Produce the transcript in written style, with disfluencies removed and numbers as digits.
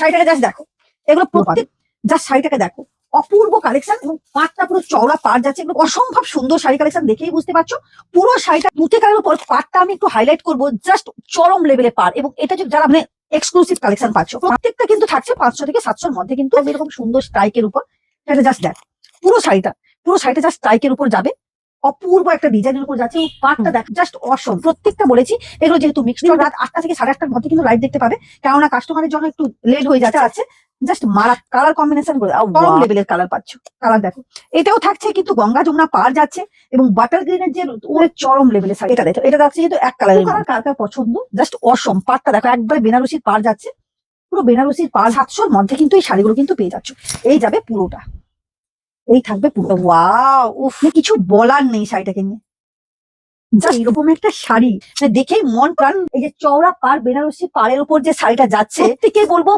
শাড়িটাকে just দেখো, এগুলো প্রত্যেক জাস্ট শাড়িটাকে দেখো, অপূর্ব কালেকশন এবং পাটটা পুরো চওড়া পাট যাচ্ছে, এগুলো অসম্ভব সুন্দর শাড়ি কালেকশন, দেখেই বুঝতে পারছো। পুরো শাড়িটা তুতে কালারের উপর পাটটা আমি একটু হাইলাইট করবো, জাস্ট চরম লেভেলে পাট, এবং এটা যে যারা মানে এক্সক্লুসিভ কালেকশন পাচ্ছ, প্রত্যেকটা কিন্তু থাকছে 500 থেকে 700-র মধ্যে, কিন্তু এরকম সুন্দর স্ট্রাইকের উপর। এটা জাস্ট দেখ, পুরো শাড়িটা জাস্ট স্ট্রাইকের উপর যাবে, অপূর্ব একটা ডিজাইনের উপর যাচ্ছে, এবং পাটটা দেখ জাস্ট অসম। প্রত্যেকটা বলেছি এগুলো যেহেতু মিক্সড, রাত 8টা থেকে 8:30-র মধ্যে কিন্তু লাইভ দেখতে পাবে, কেননা কাস্টমারের জন্য একটু লেট হয়ে যাচ্ছে। জাস্ট মারা কালার কম্বিনেশন করে গরম লেভেলের কালার পাচ্ছ। কালার দেখো, এটাও থাকছে কিন্তু গঙ্গা যমুনা পার যাচ্ছে, এবং বাটার গ্রিনের যে চরম লেভেলের শাড়ি, এটা দেখো, এটা যাচ্ছে যেহেতু এক কালারের কালার, কার কার পছন্দ, জাস্ট অসম। পাটটা দেখো একবারে বেনারসির পার যাচ্ছে, পুরো বেনারসির পার। 700-র মধ্যে কিন্তু এই শাড়িগুলো কিন্তু পেয়ে যাচ্ছ। এই যাবে পুরোটা, এই থাকবে পুরো। ওয়াও, উফ, কিছু বলার নেই শাড়িটাকে নিয়ে। এরকম একটা শাড়ি মানে দেখেই মন প্রাণ, এই যে চওড়া পার বেনারসি পাড়ের উপর যে শাড়িটা যাচ্ছে, প্রত্যেকে বলবো